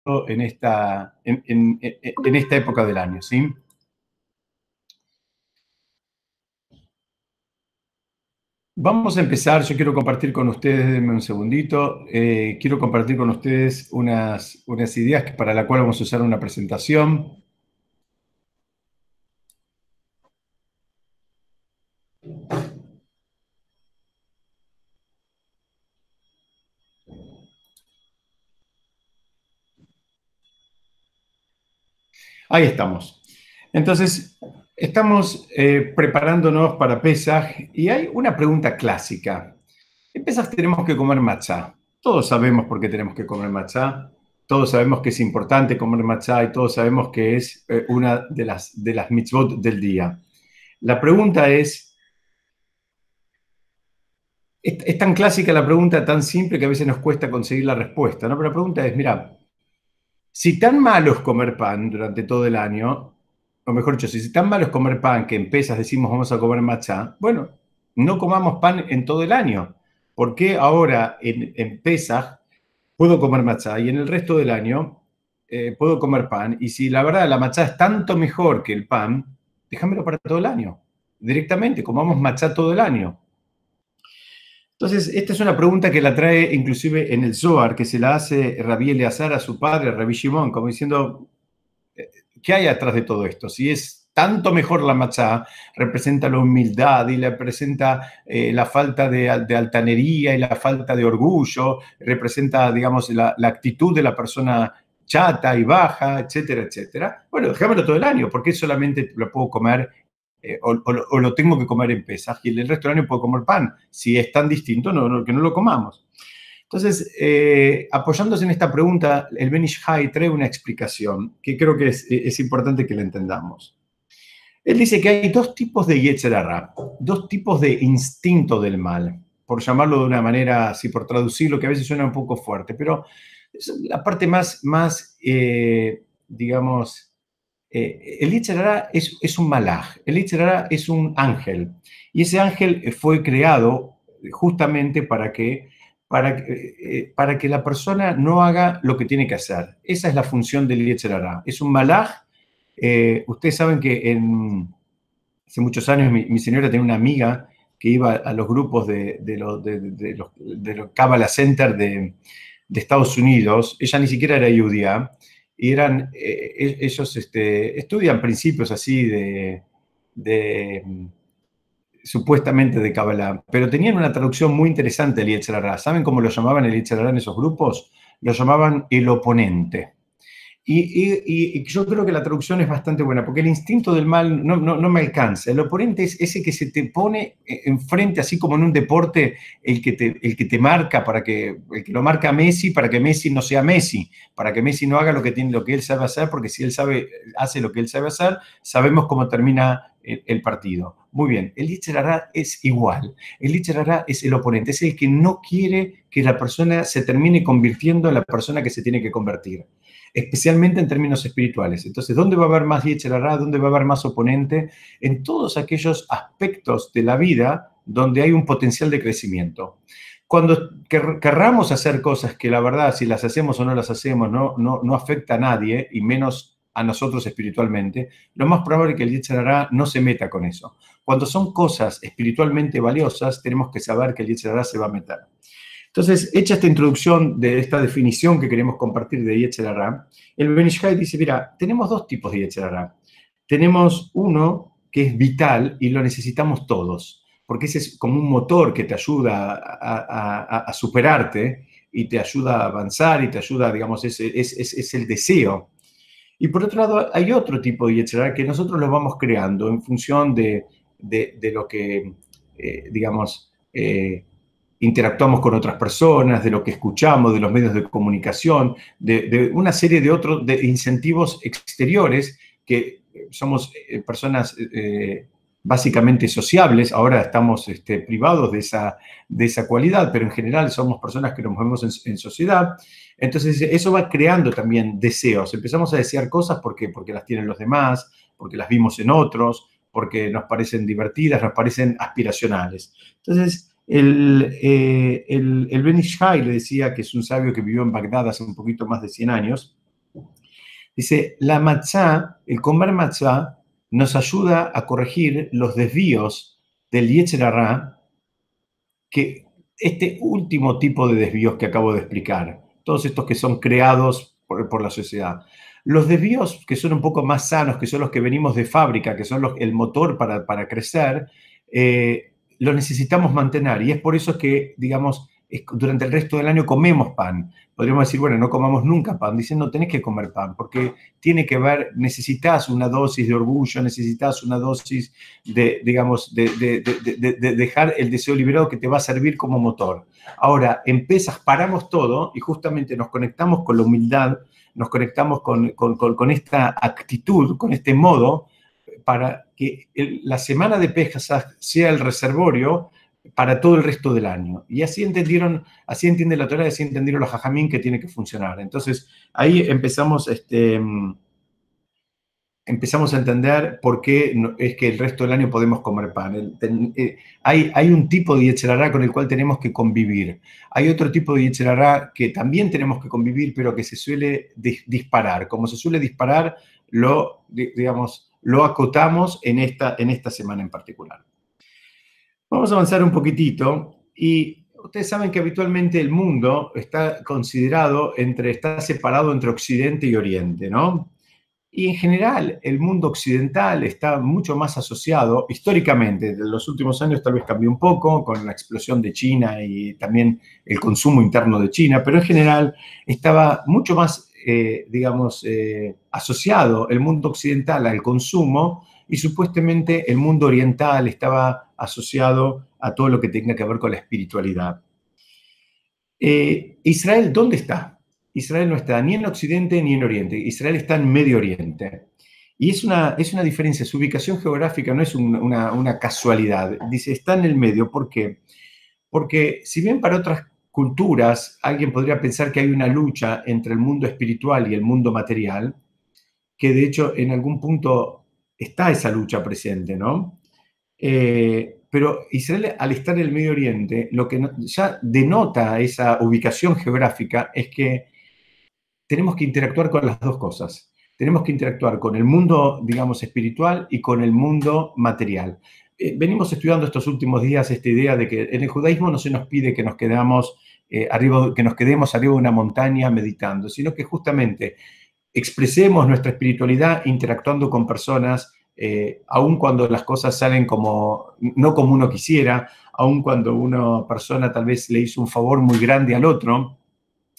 en esta época del año, ¿sí? Vamos a empezar. Yo quiero compartir con ustedes, denme un segundito, quiero compartir con ustedes unas ideas para la cual vamos a usar una presentación. Ahí estamos. Entonces, estamos preparándonos para Pesaj y hay una pregunta clásica. En Pesaj tenemos que comer matzá. Todos sabemos por qué tenemos que comer matzá. Todos sabemos que es importante comer matzá y todos sabemos que es una de las mitzvot del día. La pregunta es tan clásica la pregunta, tan simple que a veces nos cuesta conseguir la respuesta, ¿no? Pero la pregunta es, mira, si tan malo es comer pan durante todo el año, o mejor dicho, si tan malo es comer pan que en Pesaj decimos vamos a comer matzá, bueno, no comamos pan en todo el año. ¿Por qué ahora en Pesaj puedo comer matzá y en el resto del año puedo comer pan? Y si la verdad la matzá es tanto mejor que el pan, déjamelo para todo el año. Directamente, comamos matzá todo el año. Entonces, esta es una pregunta que la trae inclusive en el Zohar, que se la hace Rabí Eleazar a su padre, Rabí Shimon, como diciendo, ¿qué hay atrás de todo esto? Si es tanto mejor la matzá, representa la humildad y representa la falta de altanería y la falta de orgullo, representa, digamos, la actitud de la persona chata y baja, etcétera, etcétera. Bueno, déjamelo todo el año, porque solamente lo puedo comer o lo tengo que comer en Pesaj y el resto del año puedo comer pan. Si es tan distinto, que no lo comamos. Entonces, apoyándose en esta pregunta, el Ben Ish Hai trae una explicación que creo que es importante que la entendamos. Él dice que hay dos tipos de Yetzer Hara, dos tipos de instinto del mal, por llamarlo de una manera, así por traducirlo, que a veces suena un poco fuerte, pero es la parte más digamos, el Yetzer Hara es un malaj, el Yetzer Hara es un ángel, y ese ángel fue creado justamente para que la persona no haga lo que tiene que hacer. Esa es la función del Yetzer Hara. Es un malaj. Ustedes saben que hace muchos años mi señora tenía una amiga que iba a los grupos de los Kabbalah Center de Estados Unidos. Ella ni siquiera era judía. Y ellos estudian principios así supuestamente de Kabbalah, pero tenían una traducción muy interesante del Yetzer Hara. ¿Saben cómo lo llamaban el Yetzer Hara en esos grupos? Lo llamaban el oponente. Y yo creo que la traducción es bastante buena, porque el instinto del mal no me alcanza. El oponente es ese que se te pone enfrente, así como en un deporte, el que te marca, el que lo marca Messi, para que Messi no sea Messi, para que Messi no haga lo que él sabe hacer, porque si él hace lo que él sabe hacer, sabemos cómo termina el partido. Muy bien, el Yetzer Hara es igual. El Yetzer Hara es el oponente, es el que no quiere que la persona se termine convirtiendo en la persona que se tiene que convertir, especialmente en términos espirituales. Entonces, ¿dónde va a haber más Yetzer Hara? ¿Dónde va a haber más oponente? En todos aquellos aspectos de la vida donde hay un potencial de crecimiento. Cuando querramos hacer cosas que la verdad, si las hacemos o no las hacemos, no afecta a nadie, y menos a nosotros espiritualmente, lo más probable es que el Yetzer Hara no se meta con eso. Cuando son cosas espiritualmente valiosas, tenemos que saber que el Yetzer Hara se va a meter. Entonces, hecha esta introducción de esta definición que queremos compartir de Yetzer Hara, el Ben Ish Hai dice, mira, tenemos dos tipos de Yetzer Hara. Tenemos uno que es vital y lo necesitamos todos, porque ese es como un motor que te ayuda a superarte y te ayuda a avanzar y te ayuda, digamos, es el deseo. Y por otro lado, hay otro tipo de Yetzer Hara que nosotros lo vamos creando en función de lo que, digamos, interactuamos con otras personas, de lo que escuchamos, de los medios de comunicación, de una serie de incentivos exteriores, que somos personas básicamente sociables. Ahora estamos privados de esa cualidad, pero en general somos personas que nos movemos en sociedad. Entonces eso va creando también deseos. Empezamos a desear cosas porque las tienen los demás, porque las vimos en otros, porque nos parecen divertidas, nos parecen aspiracionales. Entonces, el Ben Ish Hai le decía, que es un sabio que vivió en Bagdad hace un poquito más de 100 años, Dice, la matzá, el comer matzá, nos ayuda a corregir los desvíos del Yetzer Hará, que este último tipo de desvíos que acabo de explicar, todos estos que son creados por la sociedad. Los desvíos que son un poco más sanos, que son los que venimos de fábrica, que son el motor para crecer, lo necesitamos mantener. Y es por eso que, digamos, durante el resto del año comemos pan. Podríamos decir, bueno, no comamos nunca pan. Dicen, no, tenés que comer pan, porque tiene que ver, necesitas una dosis de orgullo, necesitas una dosis de, digamos, de dejar el deseo liberado que te va a servir como motor. Ahora, en Pesaj paramos todo y justamente nos conectamos con la humildad, nos conectamos con esta actitud, con este modo, para que la semana de Pesaj sea el reservorio para todo el resto del año. Y así entendieron, así entiende la Torá, así entendieron los jajamín que tiene que funcionar. Entonces, ahí empezamos a entender por qué es que el resto del año podemos comer pan. Hay un tipo de Yetzer Hará con el cual tenemos que convivir. Hay otro tipo de Yetzer Hará que también tenemos que convivir, pero que se suele disparar. Como se suele disparar, lo acotamos en esta semana en particular. Vamos a avanzar un poquitito y ustedes saben que habitualmente el mundo está está separado entre Occidente y Oriente, ¿no? Y en general el mundo occidental está mucho más asociado, históricamente, en los últimos años tal vez cambió un poco con la explosión de China y también el consumo interno de China, pero en general estaba mucho más, asociado el mundo occidental al consumo y supuestamente el mundo oriental estaba asociado a todo lo que tenga que ver con la espiritualidad. Israel, ¿dónde está? Israel no está ni en Occidente ni en Oriente. Israel está en Medio Oriente. Y es una diferencia. Su ubicación geográfica no es una casualidad. Dice, está en el medio. ¿Por qué? Porque si bien para otras culturas alguien podría pensar que hay una lucha entre el mundo espiritual y el mundo material, que de hecho en algún punto está esa lucha presente, ¿no? Pero Israel, al estar en el Medio Oriente, lo que ya denota esa ubicación geográfica es que tenemos que interactuar con las dos cosas. Tenemos que interactuar con el mundo, digamos, espiritual y con el mundo material. Venimos estudiando estos últimos días esta idea de que en el judaísmo no se nos pide que nos quedemos arriba de una montaña meditando, sino que justamente expresemos nuestra espiritualidad interactuando con personas, aun cuando las cosas salen no como uno quisiera, aun cuando una persona tal vez le hizo un favor muy grande al otro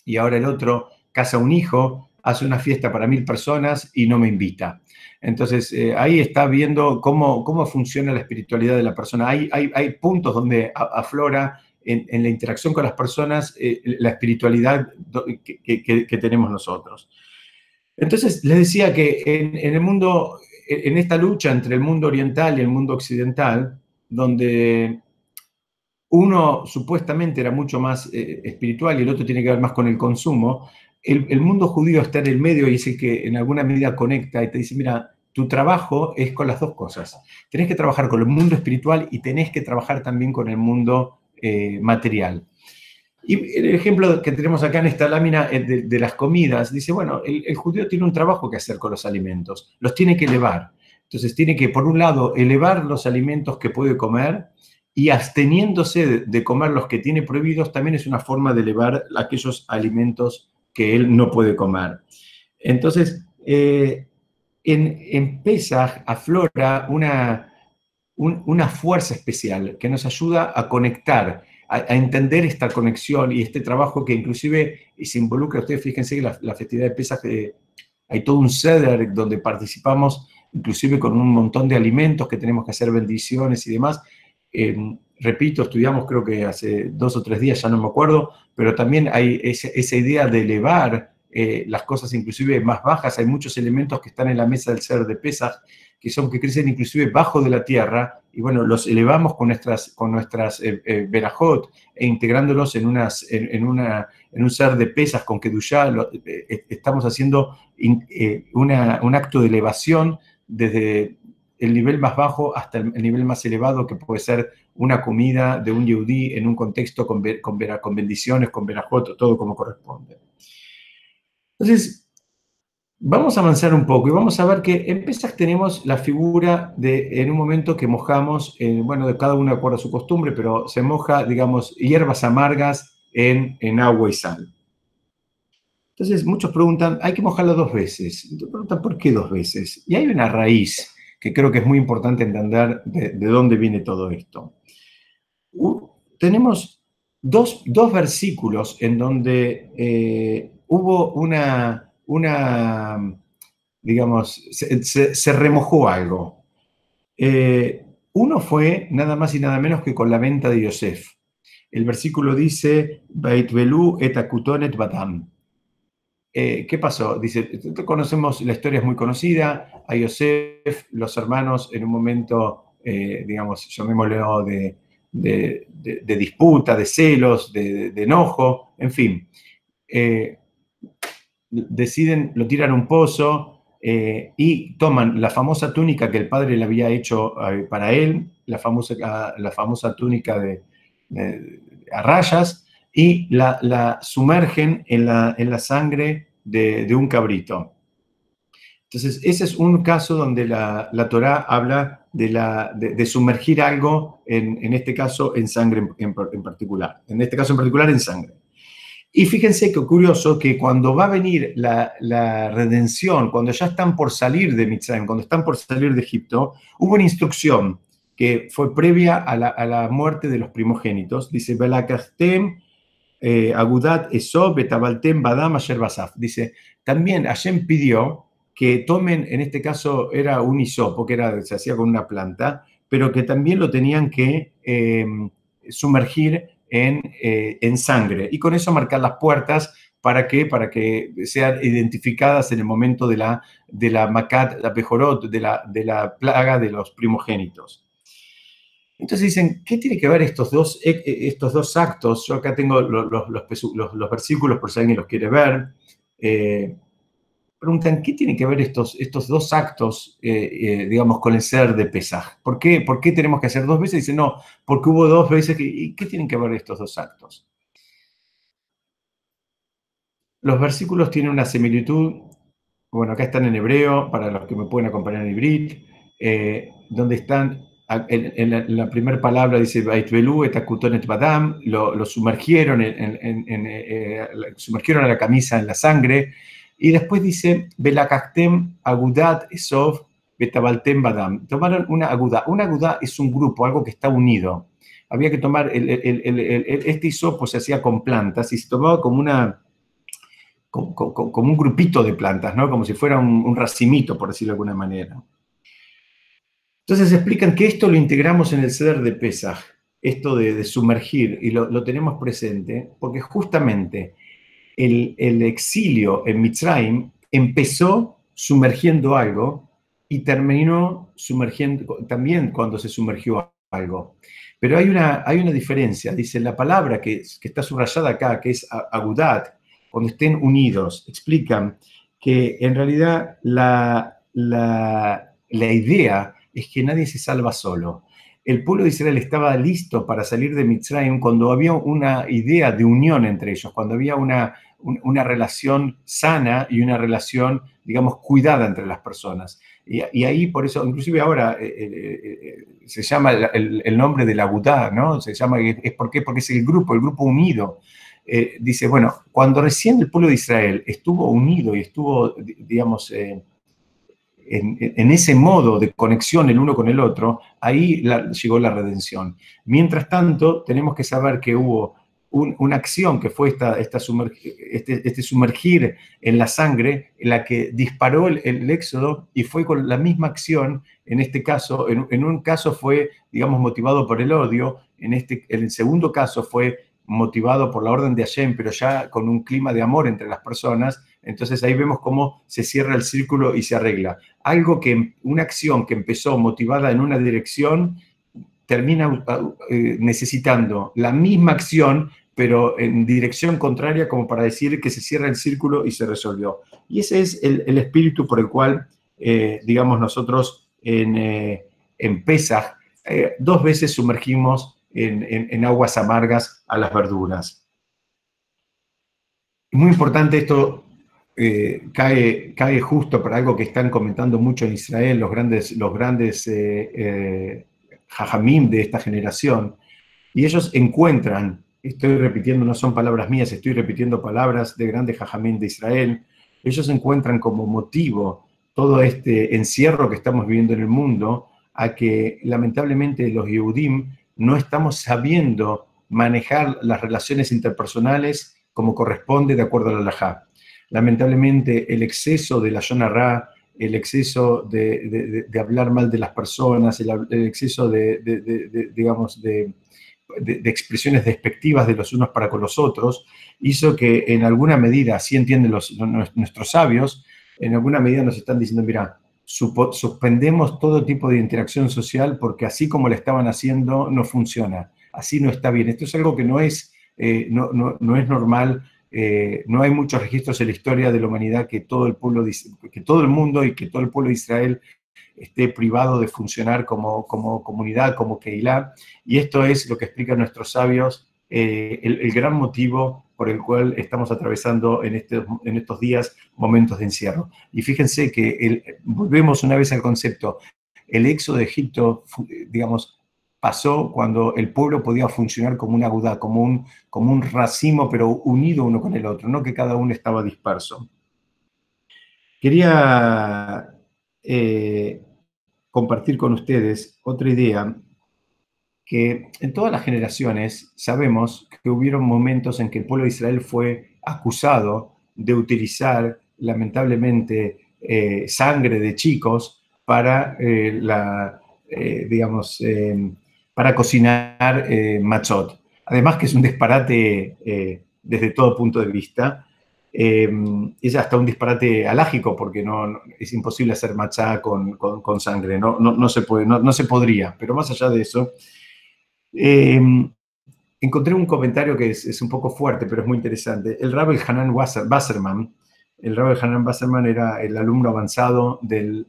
y ahora el otro casa un hijo, hace una fiesta para 1000 personas y no me invita. Entonces, ahí está viendo cómo funciona la espiritualidad de la persona. Hay puntos donde aflora en la interacción con las personas la espiritualidad que tenemos nosotros. Entonces, les decía que en el mundo, en esta lucha entre el mundo oriental y el mundo occidental, donde uno supuestamente era mucho más espiritual y el otro tiene que ver más con el consumo, el mundo judío está en el medio y es el que en alguna medida conecta y te dice, mira, tu trabajo es con las dos cosas. Tenés que trabajar con el mundo espiritual y tenés que trabajar también con el mundo material. Y el ejemplo que tenemos acá en esta lámina de las comidas, dice, bueno, el judío tiene un trabajo que hacer con los alimentos, los tiene que elevar. Entonces tiene que, por un lado, elevar los alimentos que puede comer y absteniéndose de comer los que tiene prohibidos, también es una forma de elevar aquellos alimentos que él no puede comer. Entonces, en Pesaj aflora una fuerza especial que nos ayuda a conectar, a entender esta conexión y este trabajo que inclusive se involucra. Ustedes fíjense que la festividad de Pesaj, hay todo un ceder donde participamos, inclusive con un montón de alimentos que tenemos que hacer bendiciones y demás. Repito, estudiamos creo que hace 2 o 3 días, ya no me acuerdo, pero también hay esa idea de elevar las cosas inclusive más bajas. Hay muchos elementos que están en la mesa del Seder de Pesaj que crecen inclusive bajo de la tierra, y bueno, los elevamos con nuestras berajot e integrándolos en un Seder de Pesaj con Kedushá, estamos haciendo un acto de elevación desde el nivel más bajo hasta el nivel más elevado, que puede ser una comida de un yehudí en un contexto con bendiciones, con berajot, todo como corresponde. Entonces, Vamos a avanzar un poco y vamos a ver que en Pesaj tenemos la figura de, en un momento que mojamos, bueno, de cada uno de acuerdo a su costumbre, pero se moja, digamos, hierbas amargas en agua y sal. Entonces, muchos preguntan, hay que mojarlo dos veces. Entonces, preguntan, ¿por qué dos veces? Y hay una raíz que creo que es muy importante entender de dónde viene todo esto. Tenemos dos versículos en donde hubo digamos, se remojó algo. Uno fue nada más y nada menos que con la venta de Yosef. El versículo dice, Baitvelu et akutonet batam. ¿Qué pasó? Dice, conocemos, la historia es muy conocida, a Yosef, los hermanos en un momento, digamos, llamémoslo de disputa, de celos, de enojo, en fin, deciden, lo tiran a un pozo y toman la famosa túnica que el padre le había hecho para él, la famosa túnica a rayas, y la sumergen en la sangre de un cabrito. Entonces, ese es un caso donde la Torá habla de sumergir algo, en este caso en sangre en particular. En este caso en particular en sangre. Y fíjense qué curioso que cuando va a venir la redención, cuando ya están por salir de Mitzrayim, cuando están por salir de Egipto, hubo una instrucción que fue previa a la muerte de los primogénitos. Dice, Belakastem, Agudat, Esob, Betabaltem, Badam, Asher Basaf. Dice, también Hashem pidió que tomen, en este caso era un hisopo, que se hacía con una planta, pero que también lo tenían que sumergir en sangre y con eso marcar las puertas para que sean identificadas en el momento de la Macat, la Pejorot, de la plaga de los primogénitos. Entonces dicen, ¿qué tiene que ver estos dos actos? Yo acá tengo los versículos por si alguien los quiere ver. Preguntan, ¿qué tiene que ver estos dos actos, digamos, con el ser de Pesaj? ¿Por qué tenemos que hacer dos veces? Dicen, no, porque hubo dos veces. ¿Y qué tienen que ver estos dos actos? Los versículos tienen una similitud, bueno, acá están en hebreo, para los que me pueden acompañar en Ibrit, donde están, en la primera palabra dice, Baitvelu et akuton et badam, lo sumergieron, sumergieron a la camisa en la sangre, y después dice, Belakaktem agudat esov betabaltem badam. Tomaron una agudá. Una agudá es un grupo, algo que está unido. Había que tomar, este hisopo se hacía con plantas y se tomaba como un grupito de plantas, ¿no? Como si fuera un racimito, por decirlo de alguna manera. Entonces explican que esto lo integramos en el Seder de Pesaj, esto de sumergir, y lo tenemos presente, porque justamente el exilio en Mitzrayim empezó sumergiendo algo y terminó sumergiendo también cuando se sumergió algo. Pero hay una diferencia, dice la palabra que está subrayada acá, que es agudat, cuando estén unidos, explican que en realidad la idea es que nadie se salva solo. El pueblo de Israel estaba listo para salir de Mitzrayim cuando había una idea de unión entre ellos, cuando había una relación sana y una relación, digamos, cuidada entre las personas. Y ahí, por eso, inclusive ahora se llama el nombre de la Agudá, ¿no? Se llama, porque es el grupo unido. Dice, bueno, cuando recién el pueblo de Israel estuvo unido y estuvo, digamos, en ese modo de conexión el uno con el otro, ahí llegó la redención. Mientras tanto, tenemos que saber que hubo una acción que fue este sumergir en la sangre, en la que disparó el éxodo, y fue con la misma acción, en este caso, en un caso fue, digamos, motivado por el odio, en el segundo caso fue motivado por la orden de Hashem, pero ya con un clima de amor entre las personas. Entonces ahí vemos cómo se cierra el círculo y se arregla. Una acción que empezó motivada en una dirección, termina necesitando la misma acción, pero en dirección contraria, como para decir que se cierra el círculo y se resolvió. Y ese es el espíritu por el cual, digamos, nosotros en Pesaj, dos veces sumergimos en aguas amargas a las verduras. Es muy importante esto, cae justo para algo que están comentando mucho en Israel los grandes jajamim de esta generación, y ellos encuentran, estoy repitiendo, no son palabras mías, estoy repitiendo palabras de grandes jajamim de Israel, ellos encuentran como motivo todo este encierro que estamos viviendo en el mundo a que lamentablemente los Yehudim no estamos sabiendo manejar las relaciones interpersonales como corresponde de acuerdo a la halajá. Lamentablemente el exceso de la Yonah Ra, el exceso de hablar mal de las personas, el exceso digamos, de expresiones despectivas de los unos para con los otros, hizo que en alguna medida, así entienden nuestros sabios, en alguna medida nos están diciendo, mira, suspendemos todo tipo de interacción social porque así como la estaban haciendo no funciona, así no está bien. Esto es algo que no es normal. No hay muchos registros en la historia de la humanidad que todo el mundo y que todo el pueblo de Israel esté privado de funcionar como comunidad, como Keilah, y esto es lo que explican nuestros sabios, el gran motivo por el cual estamos atravesando en estos días momentos de encierro. Y fíjense que volvemos una vez al concepto, el éxodo de Egipto, digamos, pasó cuando el pueblo podía funcionar como una agudá, como un racimo, pero unido uno con el otro, no que cada uno estaba disperso. Quería compartir con ustedes otra idea, que en todas las generaciones sabemos que hubieron momentos en que el pueblo de Israel fue acusado de utilizar, lamentablemente, sangre de chicos para, para cocinar matzot. Además que es un disparate desde todo punto de vista. Es hasta un disparate halágico porque es imposible hacer matzá con sangre, no se puede, no se podría, pero más allá de eso, encontré un comentario que es un poco fuerte, pero es muy interesante. El Rabbi Hanan Wasserman, era el alumno avanzado del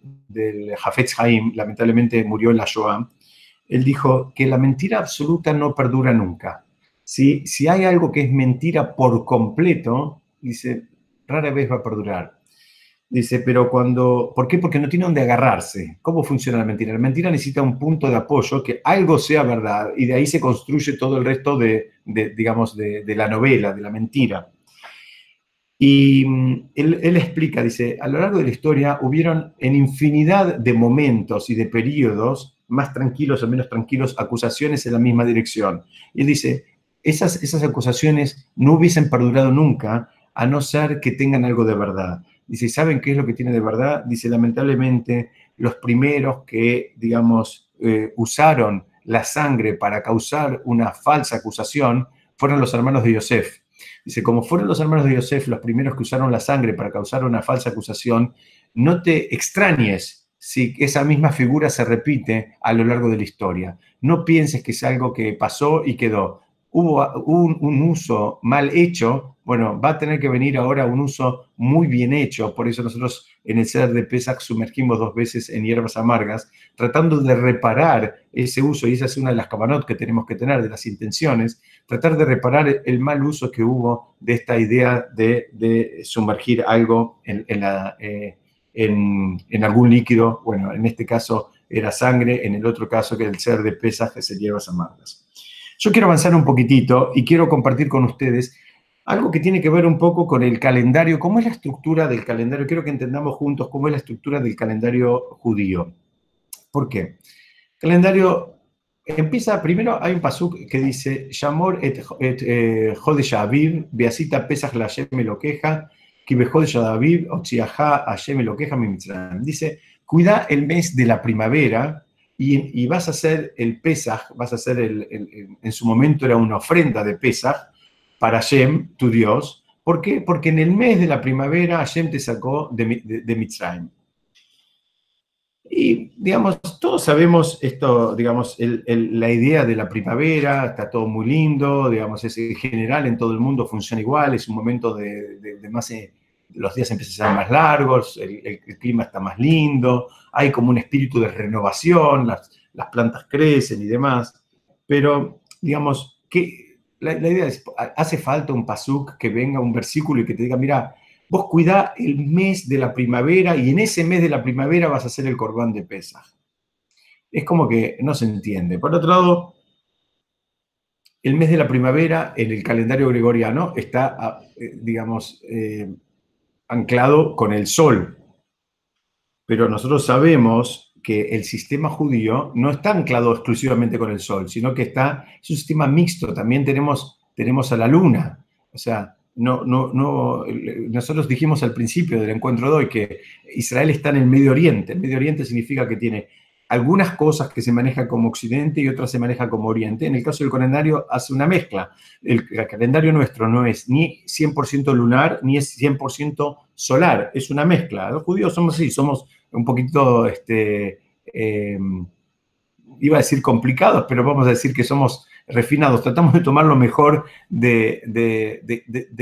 Hafetz Haim, lamentablemente murió en la Shoah. Él dijo que la mentira absoluta no perdura nunca. Si hay algo que es mentira por completo, dice, rara vez va a perdurar. Dice, pero ¿por qué? Porque no tiene dónde agarrarse. ¿Cómo funciona la mentira? La mentira necesita un punto de apoyo, que algo sea verdad, y de ahí se construye todo el resto de la novela, de la mentira. Y él explica, dice, a lo largo de la historia hubieron en infinidad de momentos y de periodos, más tranquilos o menos tranquilos, acusaciones en la misma dirección. Y él dice, esas acusaciones no hubiesen perdurado nunca, a no ser que tengan algo de verdad. Dice, ¿saben qué es lo que tiene de verdad? Dice, lamentablemente, los primeros que, digamos, usaron la sangre para causar una falsa acusación fueron los hermanos de Yosef. Dice, como fueron los hermanos de Yosef los primeros que usaron la sangre para causar una falsa acusación, no te extrañes si esa misma figura se repite a lo largo de la historia. No pienses que es algo que pasó y quedó. Hubo un uso mal hecho, bueno, va a tener que venir ahora un uso muy bien hecho. Por eso nosotros en el Seder de Pesach sumergimos 2 veces en hierbas amargas, tratando de reparar ese uso, y esa es una de las kavanot que tenemos que tener, de las intenciones, tratar de reparar el mal uso que hubo de esta idea de sumergir algo en algún líquido. Bueno, en este caso era sangre, en el otro caso, que el Seder de Pesach, es hierbas amargas. Yo quiero avanzar un poquitito y quiero compartir con ustedes algo que tiene que ver un poco con el calendario, cómo es la estructura del calendario. Quiero que entendamos juntos cómo es la estructura del calendario judío. ¿Por qué? El calendario empieza, primero hay un pasuk que dice, Shamor et Jodesh Aviv, Beasita Pesach la Hashem Elokeja, ki bejodesh Aviv, Otziaha Hashem Elokeja mi Mitzrayim. Dice, cuida el mes de la primavera, y vas a hacer el Pesaj, vas a hacer en su momento era una ofrenda de Pesaj para Hashem, tu Dios. ¿Por qué? Porque en el mes de la primavera Hashem te sacó de Mitzrayim. Y, digamos, todos sabemos esto, digamos, la idea de la primavera, está todo muy lindo, digamos, es en general en todo el mundo funciona igual, es un momento de más, los días empiezan a ser más largos, el clima está más lindo, hay como un espíritu de renovación, las plantas crecen y demás, pero, digamos, la idea es, hace falta un pasuk que venga, un versículo y que te diga, mira, vos cuidá el mes de la primavera y en ese mes de la primavera vas a hacer el Corbán de Pesaj. Es como que no se entiende. Por otro lado, el mes de la primavera en el calendario gregoriano está, digamos, anclado con el sol. Pero nosotros sabemos que el sistema judío no está anclado exclusivamente con el sol, sino que es un sistema mixto. También tenemos a la luna. O sea, nosotros dijimos al principio del encuentro de hoy que Israel está en el Medio Oriente. El Medio Oriente significa que tiene algunas cosas que se manejan como Occidente y otras se manejan como Oriente. En el caso del calendario hace una mezcla. El calendario nuestro no es ni 100% lunar ni es 100% solar, es una mezcla. Los judíos somos así, somos un poquito, iba a decir complicados, pero vamos a decir que somos refinados. Tratamos de tomar lo mejor de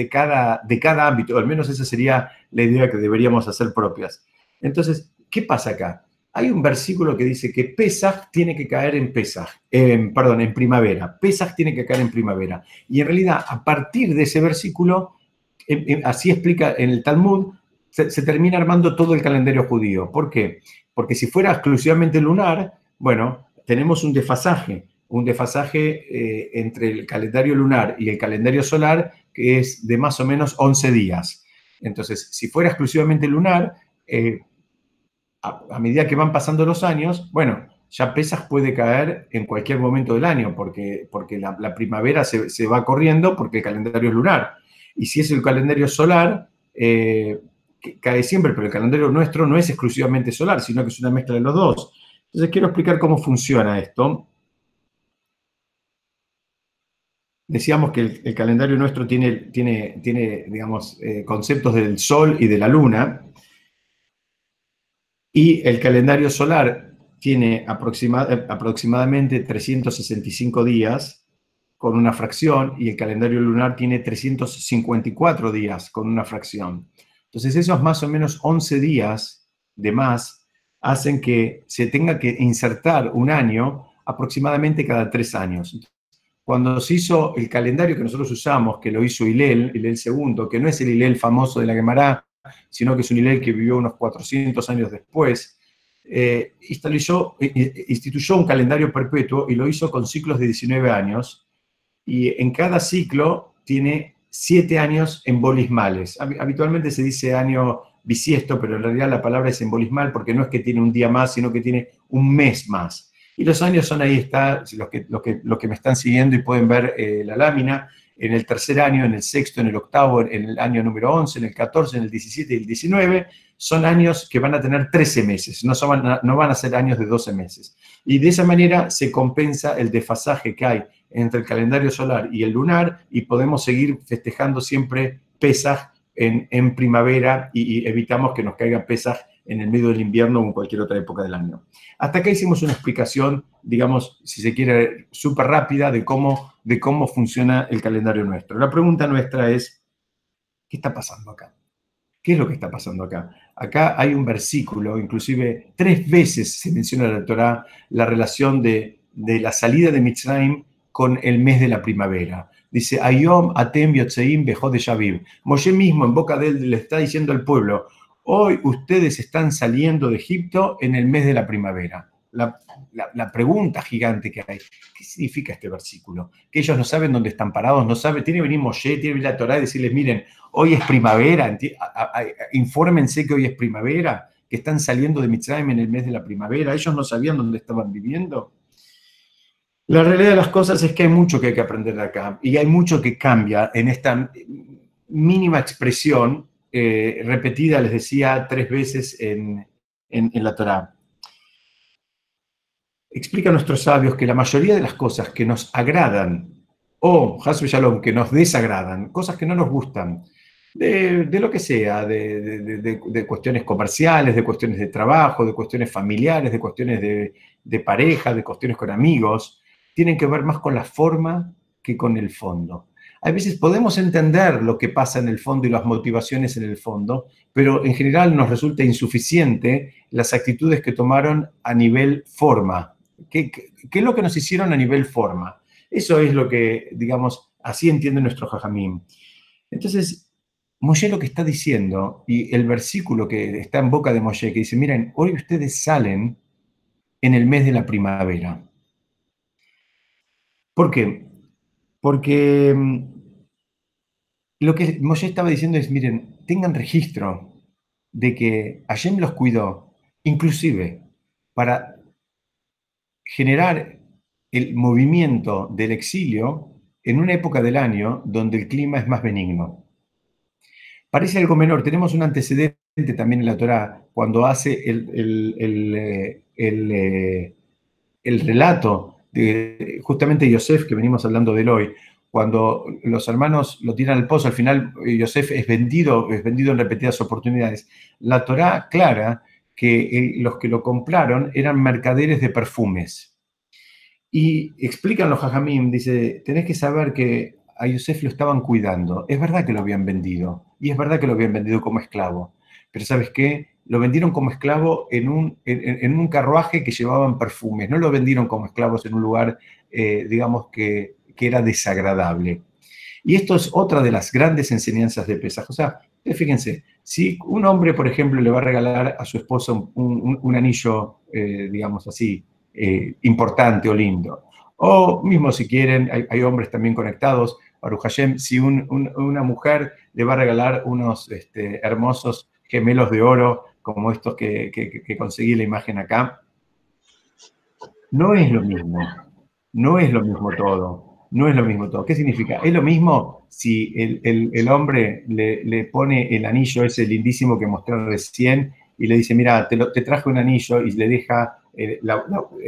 cada ámbito, al menos esa sería la idea que deberíamos hacer propias. Entonces, ¿qué pasa acá? Hay un versículo que dice que Pesaj tiene que caer en en primavera. Pesaj tiene que caer en primavera. Y en realidad, a partir de ese versículo, así explica en el Talmud, se termina armando todo el calendario judío. ¿Por qué? Porque si fuera exclusivamente lunar, bueno, tenemos un desfasaje entre el calendario lunar y el calendario solar que es de más o menos 11 días. Entonces, si fuera exclusivamente lunar, a medida que van pasando los años, bueno, ya Pesaj puede caer en cualquier momento del año, porque la primavera se va corriendo porque el calendario es lunar. Y si es el calendario solar, cae siempre, pero el calendario nuestro no es exclusivamente solar, sino que es una mezcla de los dos. Entonces quiero explicar cómo funciona esto. Decíamos que el calendario nuestro tiene digamos, conceptos del sol y de la luna, y el calendario solar tiene aproximadamente 365 días con una fracción, y el calendario lunar tiene 354 días con una fracción. Entonces esos más o menos 11 días de más hacen que se tenga que insertar un año aproximadamente cada 3 años. Cuando se hizo el calendario que nosotros usamos, que lo hizo Hillel II, que no es el Hillel famoso de la Gemara, sino que es un Hillel que vivió unos 400 años después, instituyó un calendario perpetuo y lo hizo con ciclos de 19 años, y en cada ciclo tiene 7 años embolismales. Habitualmente se dice año bisiesto, pero en realidad la palabra es embolismal porque no es que tiene un día más, sino que tiene un mes más. Y los años son ahí, está, los que me están siguiendo y pueden ver la lámina, en el tercer año, en el sexto, en el octavo, en el año número 11, en el 14, en el 17 y el 19, son años que van a tener 13 meses, no van a ser años de 12 meses. Y de esa manera se compensa el desfasaje que hay entre el calendario solar y el lunar, y podemos seguir festejando siempre Pesaj en primavera, y evitamos que nos caiga Pesaj en el medio del invierno o en cualquier otra época del año. Hasta acá hicimos una explicación, digamos, si se quiere, súper rápida de cómo funciona el calendario nuestro. La pregunta nuestra es, ¿qué está pasando acá? ¿Qué es lo que está pasando acá? Acá hay un versículo, inclusive 3 veces se menciona en la Torá la relación de la salida de Mitzrayim con el mes de la primavera. Dice, Ayom atem yotzeim bejod de Shaviv. Moshe mismo en boca de él le está diciendo al pueblo, hoy ustedes están saliendo de Egipto en el mes de la primavera. La pregunta gigante que hay, ¿qué significa este versículo? Que ellos no saben dónde están parados, no saben, tiene que venir Moshe, tiene que venir la Torá y decirles, miren, hoy es primavera, infórmense que hoy es primavera, que están saliendo de Mitzrayim en el mes de la primavera. Ellos no sabían dónde estaban viviendo. La realidad de las cosas es que hay mucho que hay que aprender de acá, y hay mucho que cambia en esta mínima expresión repetida, les decía, 3 veces en la Torá. Explica a nuestros sabios que la mayoría de las cosas que nos agradan, o, Hasbe Shalom, que nos desagradan, cosas que no nos gustan, de lo que sea, de cuestiones comerciales, de cuestiones de trabajo, de cuestiones familiares, de cuestiones de pareja, de cuestiones con amigos, tienen que ver más con la forma que con el fondo. A veces podemos entender lo que pasa en el fondo y las motivaciones en el fondo, pero en general nos resulta insuficiente las actitudes que tomaron a nivel forma. ¿Qué es lo que nos hicieron a nivel forma? Eso es lo que, digamos, así entiende nuestro Jajamim. Entonces, Moshe lo que está diciendo, y el versículo que está en boca de Moshe, que dice, miren, hoy ustedes salen en el mes de la primavera. ¿Por qué? Porque lo que Moshe estaba diciendo es, miren, tengan registro de que Hashem los cuidó, inclusive para generar el movimiento del exilio en una época del año donde el clima es más benigno. Parece algo menor, tenemos un antecedente también en la Torá, cuando hace el relato de justamente Yosef, que venimos hablando de él hoy, cuando los hermanos lo tiran al pozo, al final Yosef es vendido en repetidas oportunidades. La Torá aclara que los que lo compraron eran mercaderes de perfumes. Y explican los Jajamim, dice, tenés que saber que a Yosef lo estaban cuidando. Es verdad que lo habían vendido, y es verdad que lo habían vendido como esclavo. Pero ¿sabes qué? Lo vendieron como esclavo en un carruaje que llevaban perfumes. No lo vendieron como esclavos en un lugar, digamos, que era desagradable. Y esto es otra de las grandes enseñanzas de Pesaj. O sea, fíjense, si un hombre, por ejemplo, le va a regalar a su esposa un anillo, digamos así, importante o lindo, o mismo si quieren, hay hombres también conectados, Baruch Hashem, si una mujer le va a regalar unos hermosos gemelos de oro, como estos que conseguí la imagen acá, no es lo mismo, no es lo mismo todo, no es lo mismo todo. ¿Qué significa? Es lo mismo si el hombre le pone el anillo ese lindísimo que mostré recién y le dice, mira, te traje un anillo y le deja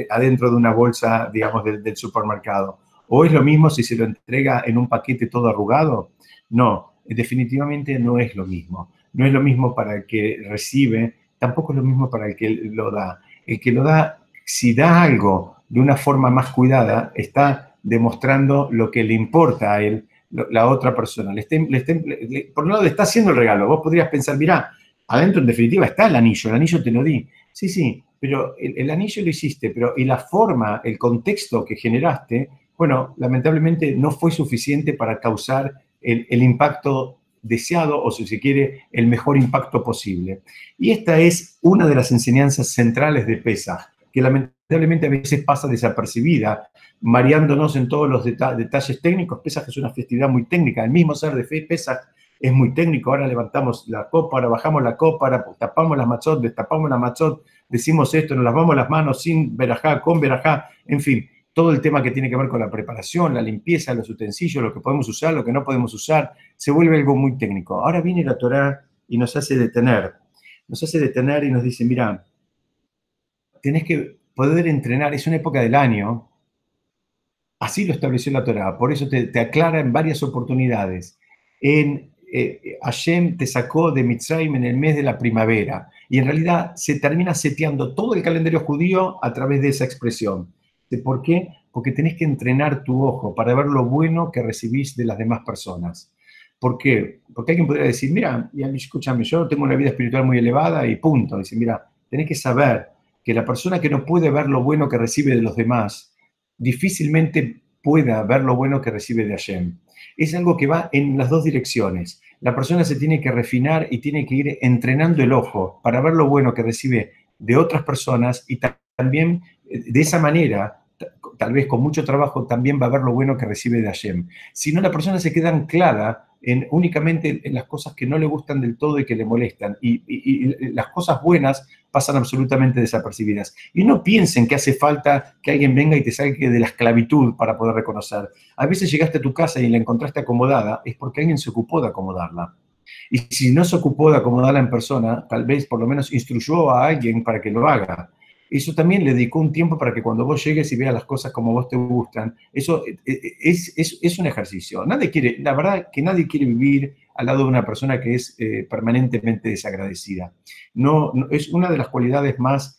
adentro de una bolsa, digamos, del supermercado. ¿O es lo mismo si se lo entrega en un paquete todo arrugado? No, definitivamente no es lo mismo. No es lo mismo para el que recibe, tampoco es lo mismo para el que lo da. El que lo da, si da algo de una forma más cuidada, está demostrando lo que le importa a él, la otra persona. Por un lado, le está haciendo el regalo. Vos podrías pensar, mirá, adentro en definitiva está el anillo te lo di. Sí, sí, pero el anillo lo hiciste, pero y la forma, el contexto que generaste, bueno, lamentablemente no fue suficiente para causar el impacto deseado o, si se quiere, el mejor impacto posible. Y esta es una de las enseñanzas centrales de Pesaj, que lamentablemente a veces pasa desapercibida, mareándonos en todos los detalles técnicos. Pesaj es una festividad muy técnica, el mismo ser de fe, Pesaj es muy técnico. Ahora levantamos la copa, ahora bajamos la copa, ahora tapamos las matzot, destapamos la matzot, decimos esto, nos lavamos las manos sin verajá, con verajá, en fin, todo el tema que tiene que ver con la preparación, la limpieza, los utensilios, lo que podemos usar, lo que no podemos usar, se vuelve algo muy técnico. Ahora viene la Torá y nos hace detener y nos dice, mira, tenés que poder entrenar, es una época del año, así lo estableció la Torá, por eso te aclara en varias oportunidades. Hashem te sacó de Mitzrayim en el mes de la primavera, y en realidad se termina seteando todo el calendario judío a través de esa expresión. ¿Por qué? Porque tenés que entrenar tu ojo para ver lo bueno que recibís de las demás personas. ¿Por qué? Porque alguien podría decir, mira, escúchame, yo tengo una vida espiritual muy elevada y punto. Dice, mira, tenés que saber que la persona que no puede ver lo bueno que recibe de los demás, difícilmente pueda ver lo bueno que recibe de Hashem. Es algo que va en las dos direcciones. La persona se tiene que refinar y tiene que ir entrenando el ojo para ver lo bueno que recibe de otras personas, y también de esa manera, tal vez con mucho trabajo, también va a ver lo bueno que recibe de Hashem. Si no, la persona se queda anclada únicamente en las cosas que no le gustan del todo y que le molestan, y las cosas buenas pasan absolutamente desapercibidas. Y no piensen que hace falta que alguien venga y te saque de la esclavitud para poder reconocer. A veces llegaste a tu casa y la encontraste acomodada, es porque alguien se ocupó de acomodarla. Y si no se ocupó de acomodarla en persona, tal vez por lo menos instruyó a alguien para que lo haga. Eso también le dedicó un tiempo para que cuando vos llegues y veas las cosas como vos te gustan. Eso es un ejercicio. La verdad que nadie quiere vivir al lado de una persona que es permanentemente desagradecida. Es una de las cualidades más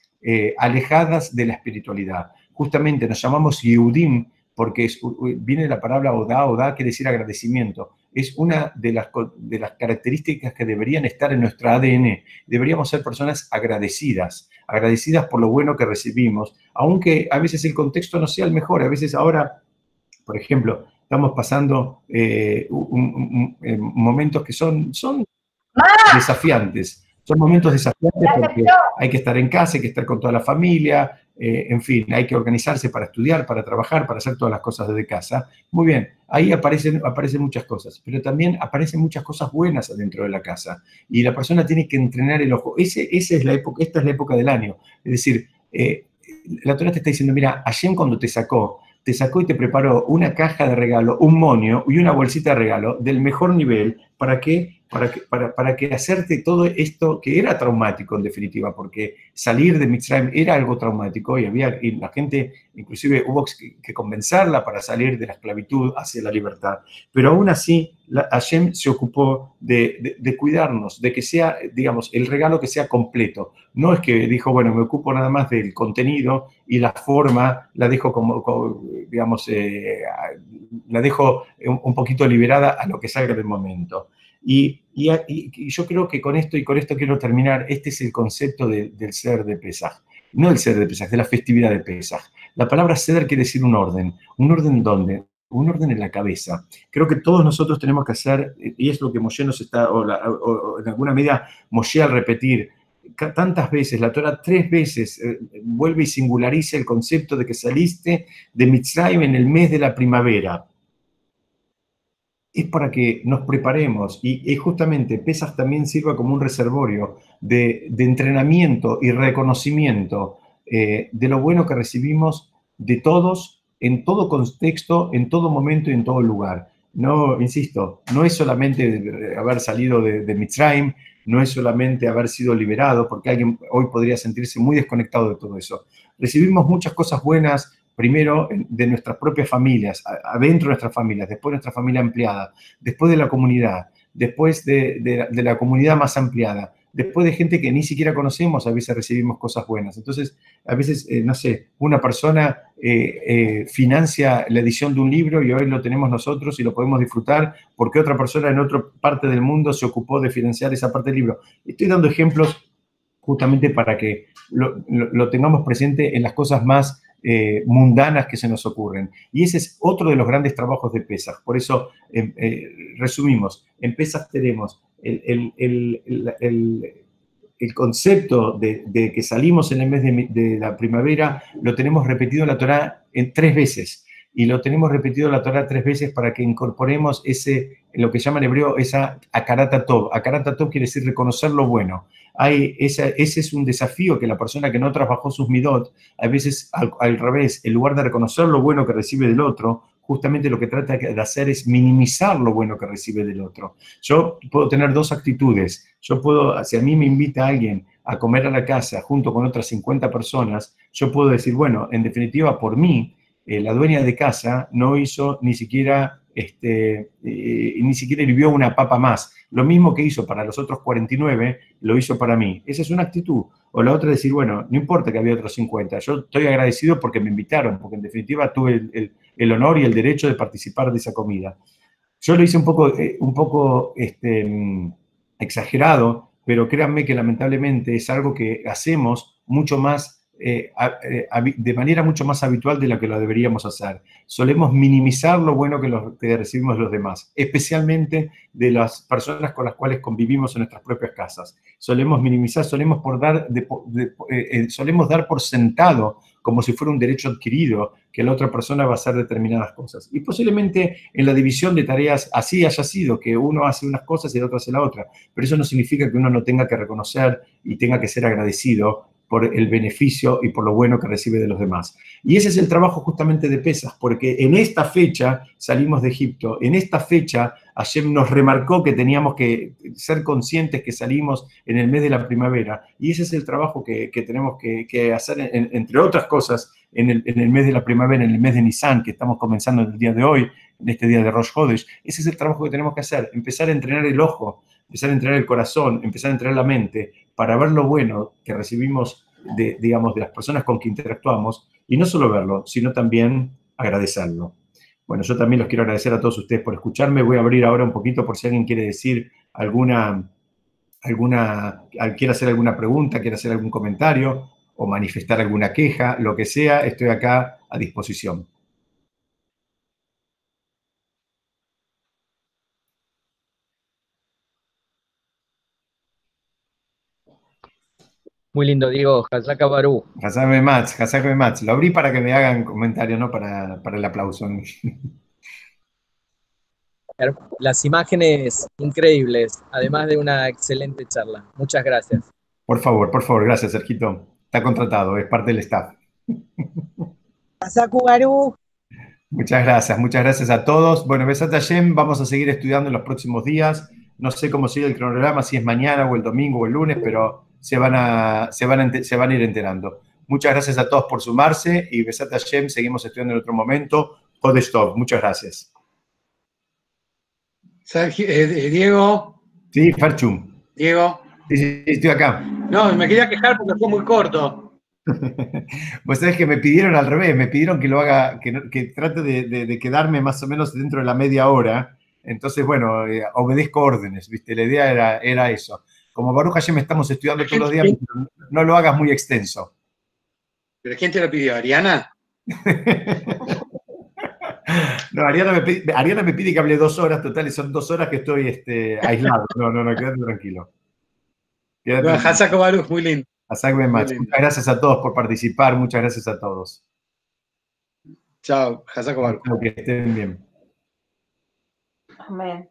alejadas de la espiritualidad. Justamente nos llamamos Yehudim porque viene de la palabra Odá quiere decir agradecimiento. Es una de las características que deberían estar en nuestro ADN. Deberíamos ser personas agradecidas por lo bueno que recibimos, aunque a veces el contexto no sea el mejor. A veces ahora, por ejemplo, estamos pasando momentos que son desafiantes. Son momentos desafiantes porque hay que estar en casa, hay que estar con toda la familia, en fin, hay que organizarse para estudiar, para trabajar, para hacer todas las cosas desde casa. Muy bien, ahí aparecen muchas cosas, pero también aparecen muchas cosas buenas adentro de la casa. Y la persona tiene que entrenar el ojo. Esta es la época del año. Es decir, la Torah te está diciendo, mira, Hashem cuando te sacó y te preparó una caja de regalo, un monio y una bolsita de regalo del mejor nivel. ¿Para qué? Para que hacerte todo esto que era traumático en definitiva, porque salir de Mitzrayim era algo traumático y la gente, inclusive hubo que convencerla para salir de la esclavitud hacia la libertad. Pero aún así, Hashem se ocupó de cuidarnos, de que sea, digamos, el regalo que sea completo. No es que dijo, bueno, me ocupo nada más del contenido y la forma la dejo digamos, la dejo un poquito liberada a lo que salga del momento. Y yo creo que con esto quiero terminar, este es el concepto del Seder de Pesaj. No el Seder de Pesaj, de la festividad de Pesaj. La palabra Seder quiere decir un orden. ¿Un orden dónde? Un orden en la cabeza. Creo que todos nosotros tenemos que hacer, y es lo que Moshe nos está, o en alguna medida Moshe al repetir tantas veces, la Torah 3 veces vuelve y singulariza el concepto de que saliste de Mitzrayim en el mes de la primavera. Es para que nos preparemos y justamente Pesaj también sirva como un reservorio de entrenamiento y reconocimiento de lo bueno que recibimos de todos, en todo contexto, en todo momento y en todo lugar. No, insisto, no es solamente haber salido de Mitzrayim, no es solamente haber sido liberado, porque alguien hoy podría sentirse muy desconectado de todo eso. Recibimos muchas cosas buenas, primero de nuestras propias familias, adentro de nuestras familias, después de nuestra familia ampliada, después de la comunidad, después de la comunidad más ampliada, después de gente que ni siquiera conocemos, a veces recibimos cosas buenas. Entonces, a veces, no sé, una persona financia la edición de un libro y hoy lo tenemos nosotros y lo podemos disfrutar porque otra persona en otra parte del mundo se ocupó de financiar esa parte del libro. Estoy dando ejemplos justamente para que lo tengamos presente en las cosas más mundanas que se nos ocurren. Y ese es otro de los grandes trabajos de Pesaj. Por eso, resumimos, en Pesaj tenemos el concepto de que salimos en el mes de la primavera, lo tenemos repetido en la Torá en 3 veces. Y lo tenemos repetido en la Torá 3 veces para que incorporemos lo que llama en hebreo, esa akarata tov. Akarata tov quiere decir reconocer lo bueno. Ese es un desafío que la persona que no trabajó sus midot, a veces al revés, en lugar de reconocer lo bueno que recibe del otro, justamente lo que trata de hacer es minimizar lo bueno que recibe del otro. Yo puedo tener 2 actitudes. Si a mí me invita alguien a comer a la casa junto con otras 50 personas, yo puedo decir, bueno, en definitiva, por mí, la dueña de casa no hizo ni siquiera hirvió una papa más. Lo mismo que hizo para los otros 49, lo hizo para mí. Esa es una actitud. O la otra es decir, bueno, no importa que había otros 50, yo estoy agradecido porque me invitaron, porque en definitiva tuve el honor y el derecho de participar de esa comida. Yo lo hice un poco exagerado, pero créanme que lamentablemente es algo que hacemos mucho más, de manera mucho más habitual de lo que lo deberíamos hacer. Solemos minimizar lo bueno que recibimos de los demás, especialmente de las personas con las cuales convivimos en nuestras propias casas. Solemos minimizar, solemos dar por sentado, como si fuera un derecho adquirido, que la otra persona va a hacer determinadas cosas. Y posiblemente en la división de tareas así haya sido, que uno hace unas cosas y el otro hace la otra. Pero eso no significa que uno no tenga que reconocer y tenga que ser agradecido por el beneficio y por lo bueno que recibe de los demás. Y ese es el trabajo justamente de Pesaj, porque en esta fecha salimos de Egipto, en esta fecha Hashem nos remarcó que teníamos que ser conscientes que salimos en el mes de la primavera, y ese es el trabajo que tenemos que hacer, entre otras cosas, en el mes de la primavera, en el mes de Nisan, que estamos comenzando el día de hoy, en este día de Rosh Hodesh. Ese es el trabajo que tenemos que hacer, empezar a entrenar el ojo, empezar a entrenar el corazón, empezar a entrenar la mente, para ver lo bueno que recibimos de las personas con que interactuamos, y no solo verlo, sino también agradecerlo. Bueno, yo también los quiero agradecer a todos ustedes por escucharme. Voy a abrir ahora un poquito por si alguien quiere decir quiere hacer alguna pregunta, quiere hacer algún comentario o manifestar alguna queja, lo que sea, estoy acá a disposición. Muy lindo, Diego. Hasaka Barú. Hazak Mats. Lo abrí para que me hagan comentarios, no para el aplauso. Las imágenes increíbles, además de una excelente charla. Muchas gracias. Por favor, gracias, Sergito. Está contratado, es parte del staff. Asaku Baru. Muchas gracias a todos. Bueno, Besat Hashem, vamos a seguir estudiando en los próximos días. No sé cómo sigue el cronograma, si es mañana o el domingo o el lunes, pero se van a ir enterando. Muchas gracias a todos por sumarse y Besat Hashem, seguimos estudiando en otro momento. Kodestov, muchas gracias. Sergio, Diego. Sí, Ferchum. Diego. Sí, estoy acá. No, me quería quejar porque fue muy corto. Pues sabes que me pidieron al revés, me pidieron que lo haga, que trate de quedarme más o menos dentro de la media hora. Entonces, bueno, obedezco órdenes, ¿viste? La idea era eso. Como Baruch Hashem estamos estudiando todos los días, no lo hagas muy extenso. ¿Pero quién te lo pidió? ¿Ariana? No, Ariana me pide que hable 2 horas totales, son 2 horas que estoy aislado. No, quédate tranquilo. Hasako Baruch, muy lindo. Muchas gracias a todos por participar, muchas gracias a todos. Chao, Hasako Baruch. Que estén bien. Amén.